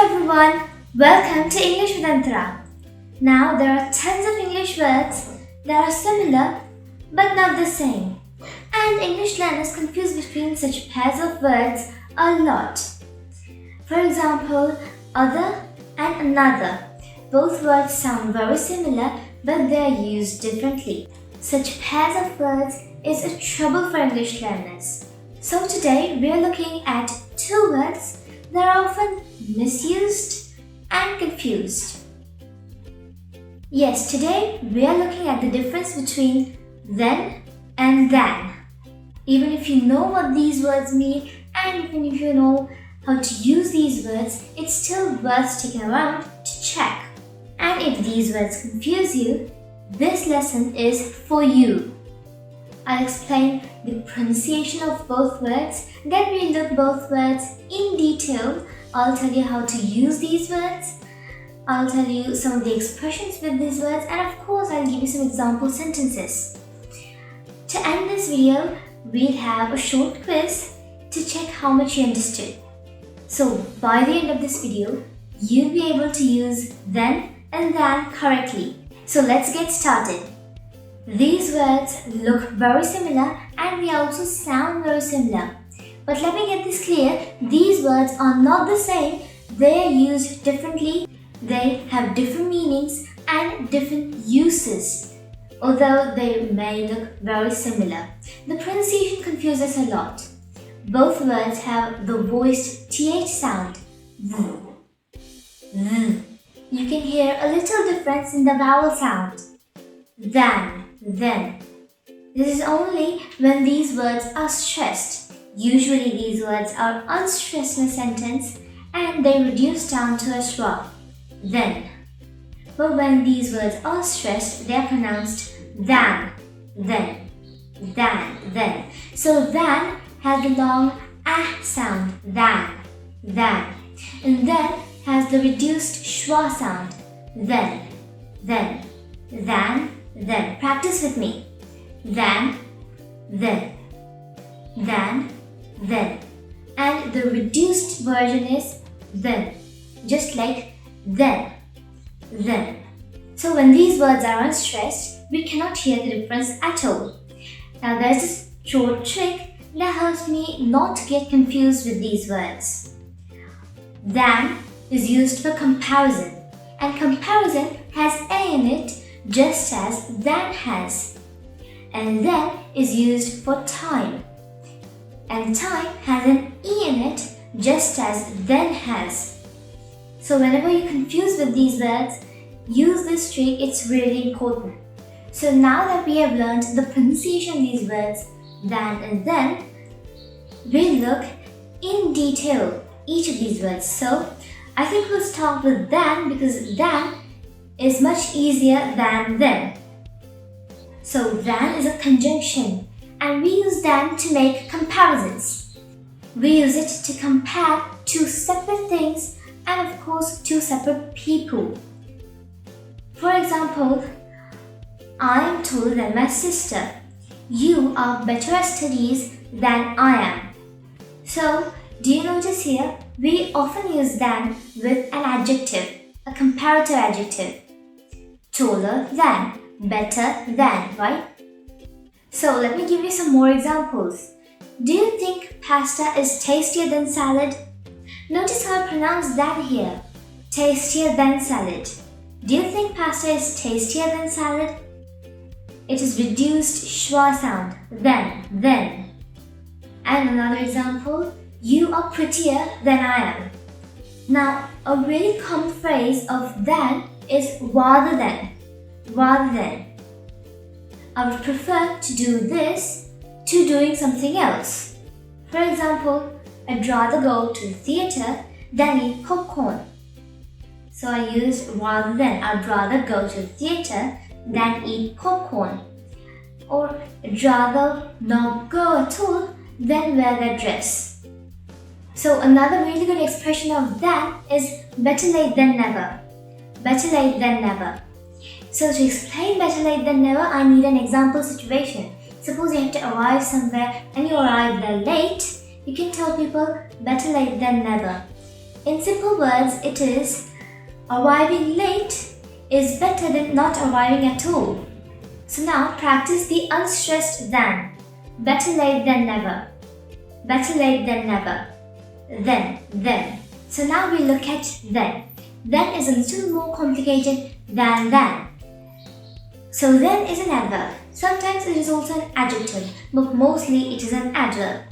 everyone, welcome to English with Antara. Now there are tons of English words that are similar but not the same. And English learners confuse between such pairs of words a lot. For example, other and another. Both words sound very similar but they are used differently. Such pairs of words is a trouble for English learners. So today we are looking at two words that are often misused and confused. Yes, today we are looking at the difference between then and than. Even if you know what these words mean and even if you know how to use these words, it's still worth sticking around to check. And if these words confuse you, this lesson is for you. I'll explain the pronunciation of both words, then we'll look both words in detail. I'll tell you how to use these words. I'll tell you some of the expressions with these words, and of course I'll give you some example sentences. To end this video, we'll have a short quiz to check how much you understood. So by the end of this video, you'll be able to use then and than correctly. So let's get started. These words look very similar and they also sound very similar. But let me get this clear, these words are not the same, they are used differently, they have different meanings and different uses, although they may look very similar. The pronunciation confuses a lot. Both words have the voiced th sound. You can hear a little difference in the vowel sound. Than, then. This is only when these words are stressed. Usually these words are unstressed in a sentence and they reduce down to a schwa. Then. But when these words are stressed, they are pronounced than, then, than, then. So than has the long ah sound, than. And then has the reduced schwa sound, then. Practice with me. Then. And the reduced version is then, just like then. So when these words are unstressed, we cannot hear the difference at all. Now there's this short trick that helps me not to get confused with these words. Than is used for comparison, and comparison has a in it just as than has. And then is used for time, and time has an e in it just as then has. So whenever you're confused with these words, use this trick, it's really important. So now that we have learned the pronunciation of these words, than and then, we'll look in detail each of these words. So I think we'll start with than because than is much easier than then. So than is a conjunction and we use than to make comparisons. We use it to compare two separate things and of course two separate people. For example, I am taller than my sister. You are better at studies than I am. So do you notice here, we often use than with an adjective, a comparative adjective. Taller than, better than, right? So let me give you some more examples. Do you think pasta is tastier than salad? Notice how I pronounce than here. Tastier than salad. Do you think pasta is tastier than salad? It is reduced schwa sound, then. And another example, you are prettier than I am. Now, a really common phrase of than is rather than. I would prefer to do this to doing something else. For example, I'd rather go to the theatre than eat popcorn. So I use rather than. I'd rather go to the theatre than eat popcorn. Or I'd rather not go at all than wear that dress. So another really good expression of that is better late than never. So to explain better late than never, I need an example situation. Suppose you have to arrive somewhere and you arrive there late, you can tell people better late than never. In simple words, it is arriving late is better than not arriving at all. So now practice the unstressed than. Better late than never. Better late than never. Then. So now we look at then. Then is a little more complicated than. So then is an adverb. Sometimes it is also an adjective, but mostly it is an adverb.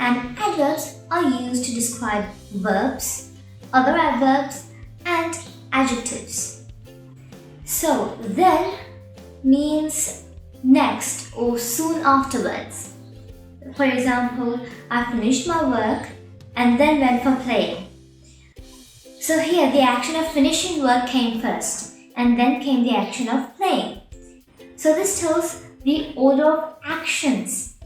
And adverbs are used to describe verbs, other adverbs, and adjectives. So then means next or soon afterwards. For example, I finished my work and then went for playing. So here the action of finishing work came first and then came the action of playing. So this tells the order of actions.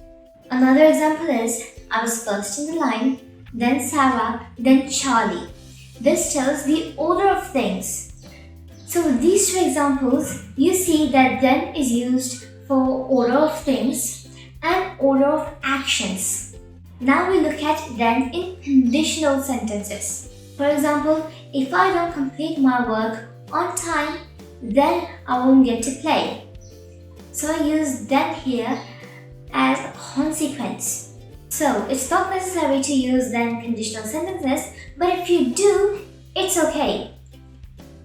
Another example is I was first in the line, then Sarah, then Charlie. This tells the order of things. So with these two examples, you see that then is used for order of things and order of actions. Now we look at then in conditional sentences. For example, if I don't complete my work on time, then I won't get to play. So I use then here as a consequence. So it's not necessary to use then conditional sentences, but if you do, it's okay.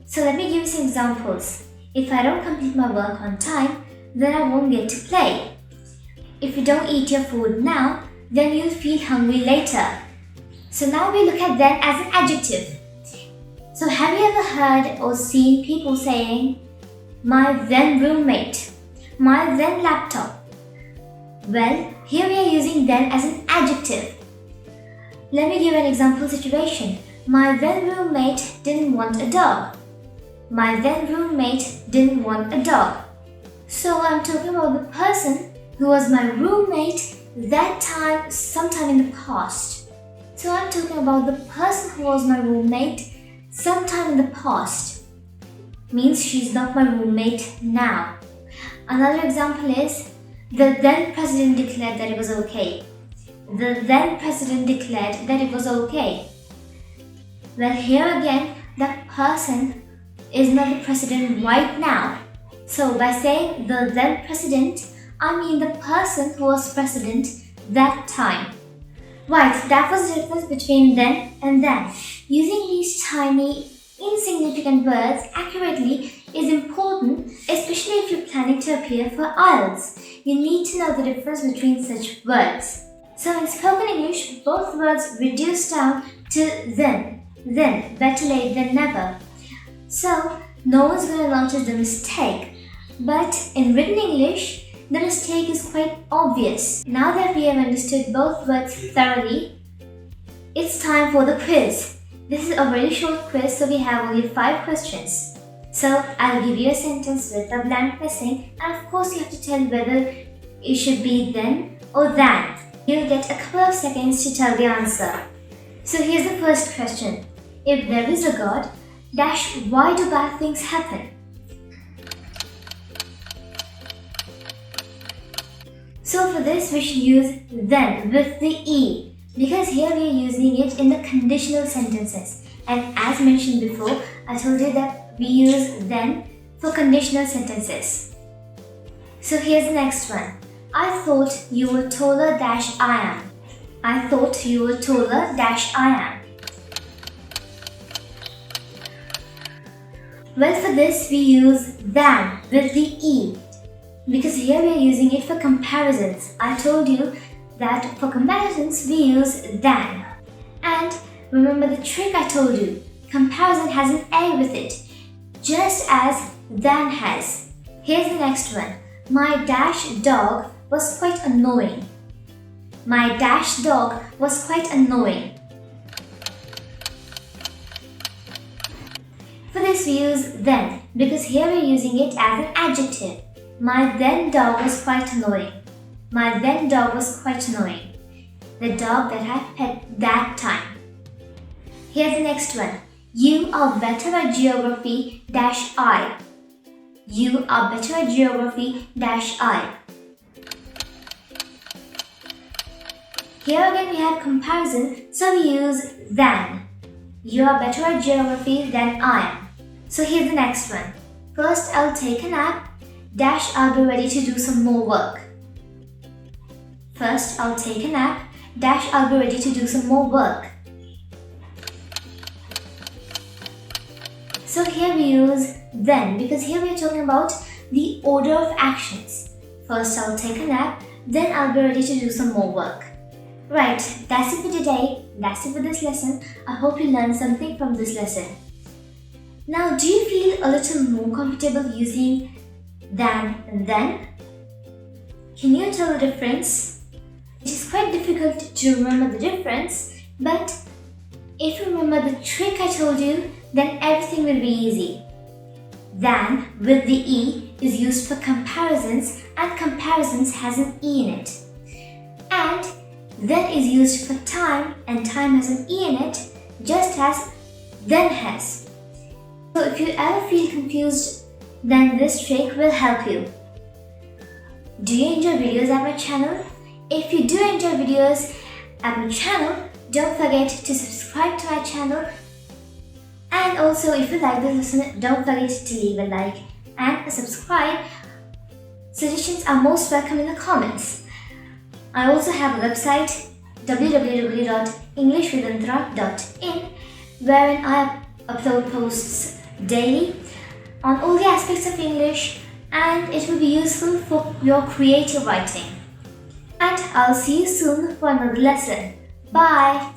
So let me give you some examples. If I don't complete my work on time, then I won't get to play. If you don't eat your food now, then you'll feel hungry later. So now we look at then as an adjective. So have you ever heard or seen people saying, my then roommate, my then laptop? Well, here we are using then as an adjective. Let me give an example situation. My then roommate didn't want a dog. My then roommate didn't want a dog. So I'm talking about the person who was my roommate that time, sometime in the past. So I'm talking about the person who was my roommate sometime in the past. Means she's not my roommate now. Another example is, the then president declared that it was okay. The then president declared that it was okay. Well, here again, that person is not the president right now. So by saying the then president, I mean the person who was president that time. Right, that was the difference between then and then. Using these tiny, insignificant words accurately is important, especially if you're planning to appear for IELTS. You need to know the difference between such words. So in spoken English, both words reduce down to then, better late than never. So no one's going to notice the mistake. But in written English, the mistake is quite obvious. Now that we have understood both words thoroughly, it's time for the quiz. This is a very short quiz, so we have only 5 questions. So I'll give you a sentence with a blank missing, and of course you have to tell whether it should be then or than. You'll get a couple of seconds to tell the answer. So here's the first question. If there is a God, dash, why do bad things happen? So for this we should use then with the E, because here we are using it in the conditional sentences. And as mentioned before, I told you that we use then for conditional sentences. So here's the next one. I thought you were taller dash I am. I thought you were taller dash I am. Well, for this we use than with the E, because here we are using it for comparisons. I told you that for comparisons we use than. And remember the trick I told you, comparison has an A with it, just as than has. Here's the next one. My dash dog was quite annoying. My dash dog was quite annoying. For this we use then, because here we're using it as an adjective. My then dog was quite annoying. My then dog was quite annoying. The dog that I pet that time. Here's the next one. You are better at geography dash I. You are better at geography dash I. Here again we have comparison, so we use than. You are better at geography than I am. So here's the next one. First, I'll take a nap, dash, I'll be ready to do some more work. First, I'll take a nap, dash, I'll be ready to do some more work. So here we use then because here we are talking about the order of actions. First, I'll take a nap, then I'll be ready to do some more work. Right, that's it for today. That's it for this lesson. I hope you learned something from this lesson. Now, do you feel a little more comfortable using than and then? Can you tell the difference? It is quite difficult to remember the difference, but if you remember the trick I told you, then everything will be easy. Than with the E is used for comparisons, and comparisons has an E in it. And then is used for time, and time has an E in it, just as then has. So if you ever feel confused, then this trick will help you. Do you enjoy videos at my channel? If you do enjoy videos at my channel, don't forget to subscribe to my channel. And also, if you like this lesson, don't forget to leave a like and a subscribe. Suggestions are most welcome in the comments. I also have a website www.englishwithantara.in wherein I upload posts daily on all the aspects of English, and it will be useful for your creative writing. And I'll see you soon for another lesson. Bye!